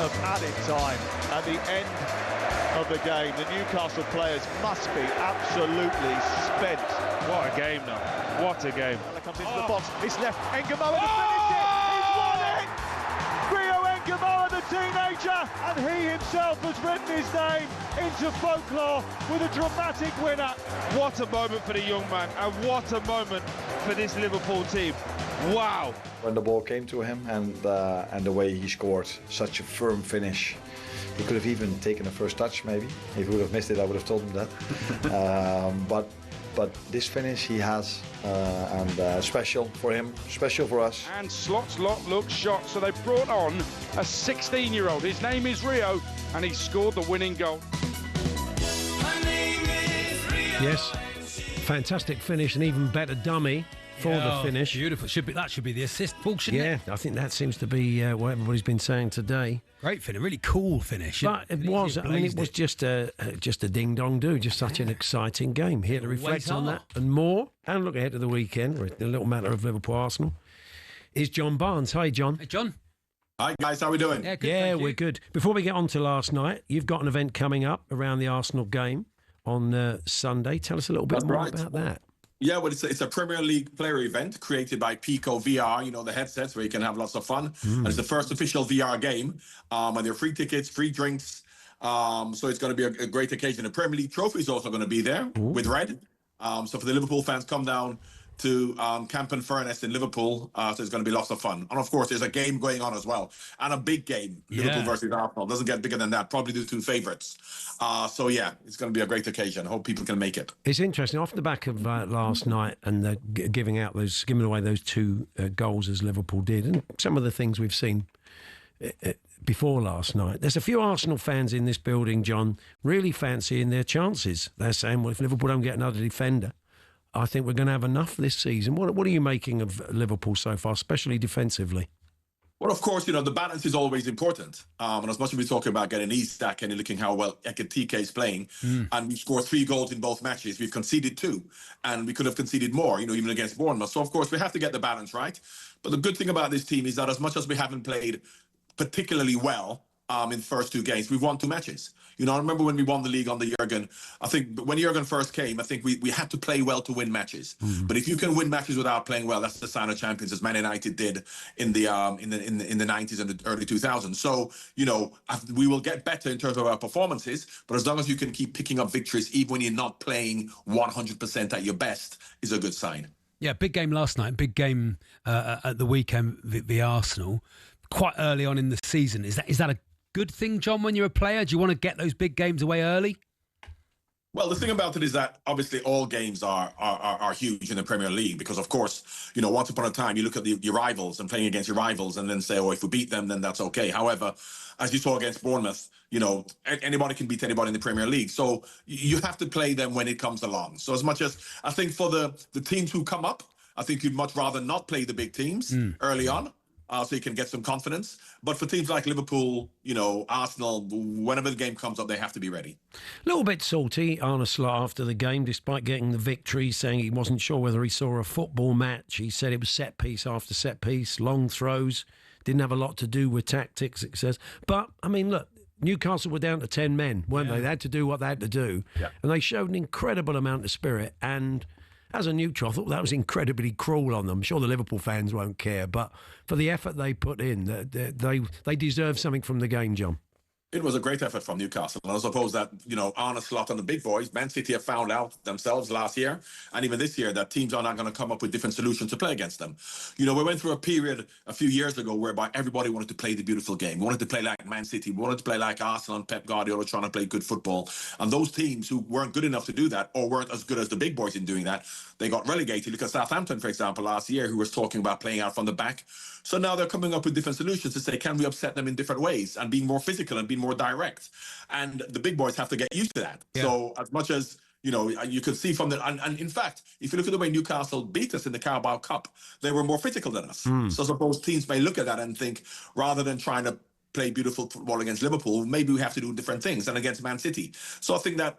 of added time at the end of the game. The Newcastle players must be absolutely spent. What a game now. What a game. Comes into the box. It's left. Ngumoha to finish it. He's won it. Rio Ngumoha, the teenager, and he himself has written his name into folklore with a dramatic winner. What a moment for the young man, and what a moment for this Liverpool team. Wow. When the ball came to him and the way he scored, such a firm finish. He could have even taken the first touch, maybe. If he would have missed it, I would have told him that. But this finish he has, and special for him, special for us. And Slot's lot looks shot, so they brought on a 16-year-old. His name is Rio, and he scored the winning goal. Yes, fantastic finish, and even better dummy for the finish. Beautiful. That should be the assist, Paul, shouldn't it? Yeah, I think that seems to be what everybody's been saying today. Great finish, really cool finish. But it was just a ding-dong-do, just such an exciting game. Here to reflect on that and more, and look ahead to the weekend, a little matter of Liverpool-Arsenal, is John Barnes. Hi, John. Hey, John. Hi, guys. How are we doing? Yeah, good, yeah, we're good. Before we get on to last night, you've got an event coming up around the Arsenal game on Sunday. Tell us a little bit more about that. Yeah, well, it's a Premier League player event created by Pico VR, the headsets where you can have lots of fun. And it's the first official VR game. And there are free tickets, free drinks. So it's going to be a great occasion. The Premier League trophy is also going to be there with red. So for the Liverpool fans, come down to Camp and Furness in Liverpool. So it's going to be lots of fun. And of course, there's a game going on as well. And a big game, Liverpool versus Arsenal. Doesn't get bigger than that. Probably the two favourites. So yeah, it's going to be a great occasion. I hope people can make it. It's interesting. Off the back of last night and giving away those two goals as Liverpool did, and some of the things we've seen before last night. There's a few Arsenal fans in this building, John, really fancying their chances. They're saying, well, if Liverpool don't get another defender, I think we're going to have enough this season. What are you making of Liverpool so far, especially defensively? Well, of course, the balance is always important. And as much as we talk about getting Isak and looking how well Ekitike is playing, and we scored 3 goals in both matches, we've conceded 2, and we could have conceded more, even against Bournemouth. So, of course, we have to get the balance right. But the good thing about this team is that as much as we haven't played particularly well in the first 2 games, we've won 2 matches. I remember when we won the league under Jurgen. I think when Jurgen first came, I think we had to play well to win matches. But if you can win matches without playing well, that's the sign of champions, as Man United did in the 90s and the early 2000s. So we will get better in terms of our performances. But as long as you can keep picking up victories, even when you're not playing 100% at your best, is a good sign. Yeah, big game last night. Big game at the weekend. The Arsenal, quite early on in the season. Is that a good thing, John, when you're a player? Do you want to get those big games away early? Well, the thing about it is that obviously all games are huge in the Premier League because, of course, once upon a time you look at your rivals and playing against your rivals and then say, oh, if we beat them, then that's okay. However, as you saw against Bournemouth, anybody can beat anybody in the Premier League. So you have to play them when it comes along. So as much as I think for the teams who come up, I think you'd much rather not play the big teams early on. So you can get some confidence. But for teams like Liverpool, Arsenal, whenever the game comes up, they have to be ready. A little bit salty, Arne Slot, after the game, despite getting the victory, saying he wasn't sure whether he saw a football match. He said it was set piece after set piece, long throws, didn't have a lot to do with tactics, it says. But, I mean, look, Newcastle were down to 10 men, weren't they? They had to do what they had to do. Yeah. And they showed an incredible amount of spirit. And as a neutral, I thought that was incredibly cruel on them. I'm sure the Liverpool fans won't care, but for the effort they put in, they deserve something from the game, John. It was a great effort from Newcastle. And I suppose that, Arne Slot and the big boys, Man City have found out themselves last year and even this year that teams are not going to come up with different solutions to play against them. We went through a period a few years ago whereby everybody wanted to play the beautiful game. We wanted to play like Man City. We wanted to play like Arsenal and Pep Guardiola trying to play good football. And those teams who weren't good enough to do that or weren't as good as the big boys in doing that, they got relegated. Look at Southampton, for example, last year, who was talking about playing out from the back. So now they're coming up with different solutions to say, can we upset them in different ways and being more physical and being more direct? And the big boys have to get used to that. Yeah. So as much as, you can see from the... And in fact, if you look at the way Newcastle beat us in the Carabao Cup, they were more physical than us. So I suppose teams may look at that and think, rather than trying to play beautiful football against Liverpool, maybe we have to do different things and against Man City. So I think that,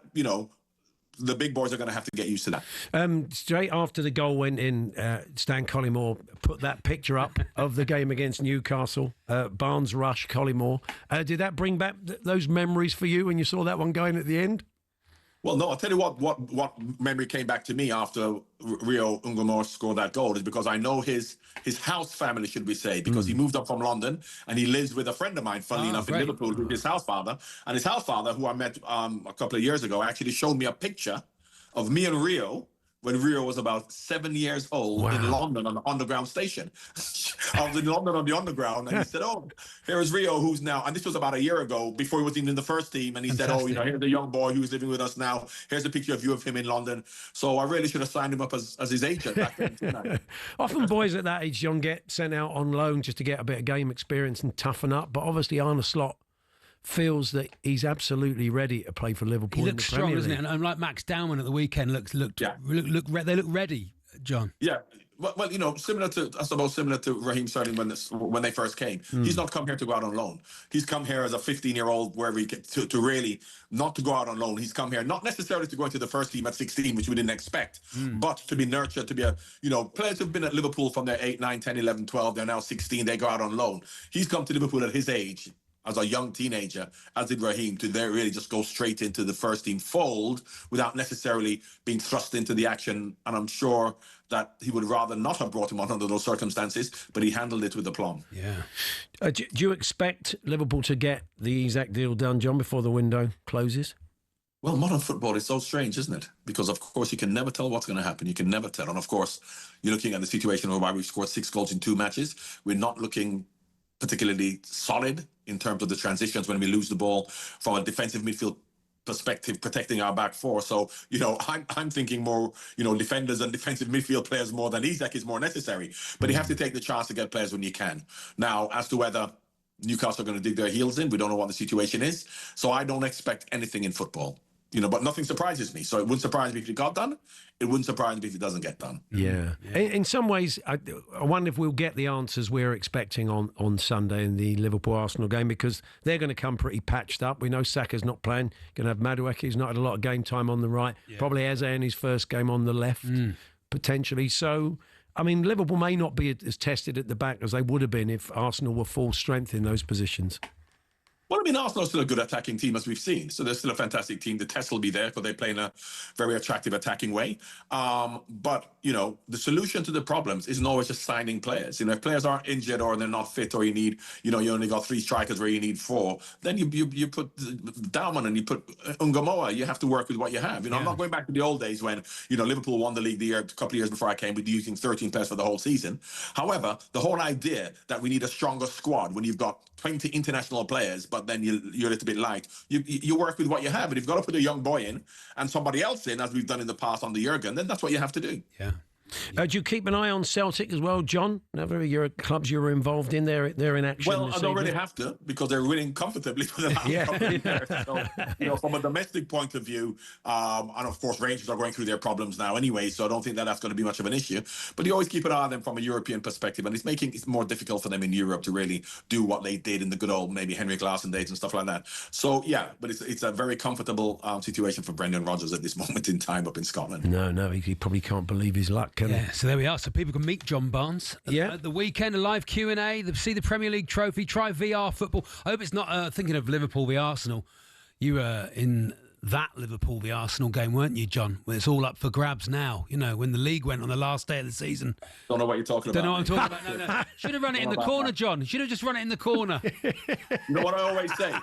the big boys are going to have to get used to that. Straight after the goal went in, Stan Collymore put that picture up of the game against Newcastle. Barnes Rush, Collymore. Did that bring back those memories for you when you saw that one going at the end? Well, no, I'll tell you what memory came back to me after Rio Ngumoha scored that goal is because I know his house family, should we say, because he moved up from London and he lives with a friend of mine, funnily enough, in Liverpool, with his house father. And his house father, who I met a couple of years ago, actually showed me a picture of me and Rio when Rio was about 7 years old in London on the Underground station. I was in London on the Underground, and he said, oh, here is Rio, who's now, and this was about a year ago, before he was even in the first team, and he said, oh, here's the young boy who's living with us now. Here's a picture of you of him in London. So I really should have signed him up as his agent back then. Often boys at that age, John, get sent out on loan just to get a bit of game experience and toughen up, but obviously Arne Slot feels that he's absolutely ready to play for Liverpool. He looks strong, doesn't he? And like Max Dowman at the weekend, they look ready, John. Yeah. Well, you know, similar to Raheem Sterling when they first came. He's not come here to go out on loan. He's come here as a 15-year-old wherever he gets to really not to go out on loan. He's come here not necessarily to go into the first team at 16, which we didn't expect, but to be nurtured, to be players who've been at Liverpool from their 8, 9, 10, 11, 12, they're now 16, they go out on loan. He's come to Liverpool at his age, as a young teenager, as did Raheem, to there really just go straight into the first team fold without necessarily being thrust into the action. And I'm sure that he would rather not have brought him on under those circumstances, but he handled it with aplomb. Yeah. Do you expect Liverpool to get the Isak deal done, John, before the window closes? Well, modern football is so strange, isn't it? Because, of course, you can never tell what's going to happen. You can never tell. And, of course, you're looking at the situation whereby we've scored 6 goals in 2 matches. We're not looking particularly solid in terms of the transitions when we lose the ball from a defensive midfield perspective, protecting our back four. So, I'm thinking more, defenders and defensive midfield players more than Isak is more necessary. But you have to take the chance to get players when you can. Now, as to whether Newcastle are going to dig their heels in, we don't know what the situation is. So I don't expect anything in football. But nothing surprises me. So it wouldn't surprise me if it got done. It wouldn't surprise me if it doesn't get done. Yeah. In some ways, I wonder if we'll get the answers we're expecting on Sunday in the Liverpool-Arsenal game, because they're going to come pretty patched up. We know Saka's not playing. Going to have Madueke, who's not had a lot of game time on the right. Yeah. Probably Eze in his first game on the left, potentially. So, I mean, Liverpool may not be as tested at the back as they would have been if Arsenal were full strength in those positions. Well, I mean, Arsenal is still a good attacking team, as we've seen. So they're still a fantastic team. The test will be there because they play in a very attractive attacking way. But, the solution to the problems isn't always just signing players. If players aren't injured or they're not fit, or you need, you only got 3 strikers where you need 4, then you put Dowman and you put Ngumoha. You have to work with what you have. I'm not going back to the old days when, Liverpool won the league a couple of years before I came with using 13 players for the whole season. However, the whole idea that we need a stronger squad when you've got 20 international players, but then you're a little bit light. You work with what you have, and if you've got to put a young boy in and somebody else in, as we've done in the past under Jurgen, then that's what you have to do. Yeah. Do you keep an eye on Celtic as well, John? Your clubs you were involved in, they're in action. Well, I don't really have to, because they're winning comfortably for the last couple of years. So, from a domestic point of view, and of course Rangers are going through their problems now anyway, so I don't think that's going to be much of an issue. But you always keep an eye on them from a European perspective, and it's making it more difficult for them in Europe to really do what they did in the good old maybe Henrik Larsson days and stuff like that. So yeah, but it's a very comfortable situation for Brendan Rodgers at this moment in time up in Scotland. No, he probably can't believe his luck, can he? Yeah, so there we are. So people can meet John Barnes at the weekend, a live Q&A, see the Premier League trophy, try VR football. I hope it's not thinking of Liverpool v Arsenal. You were in that Liverpool v Arsenal game, weren't you, John? When it's all up for grabs now, when the league went on the last day of the season. Don't know what you're talking about. Don't know what I'm talking about. No. Should have run it in the corner, John. Should have just run it in the corner. You know what I always say?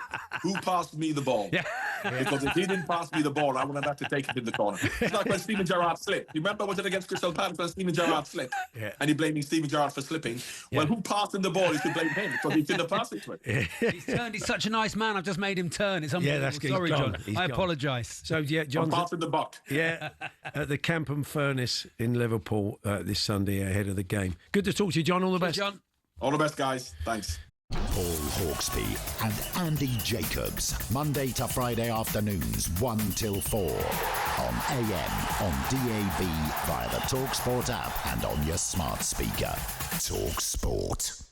Who passed me the ball? Yeah. Because if he didn't pass me the ball, I wouldn't have to take it in the corner. It's like when Steven Gerrard slipped. You remember, was it against Crystal Palace when Steven Gerrard slipped? Yeah. And he blaming Steven Gerrard for slipping. Yeah. Well, who passed him the ball? He should blame him, because he shouldn't have passed it to him. Yeah. He's turned. He's such a nice man. I've just made him turn. It's unbelievable. Yeah, that's good. Sorry, John. I gone. apologise. So, yeah, John's passing the buck. Yeah, at the Campham Furnace in Liverpool this Sunday ahead of the game. Good to talk to you, John. All the best. John. All the best, guys. Thanks. Paul Hawksbee and Andy Jacobs, Monday to Friday afternoons 1 till 4 on AM, on DAB, via the talkSPORT app and on your smart speaker. talkSPORT.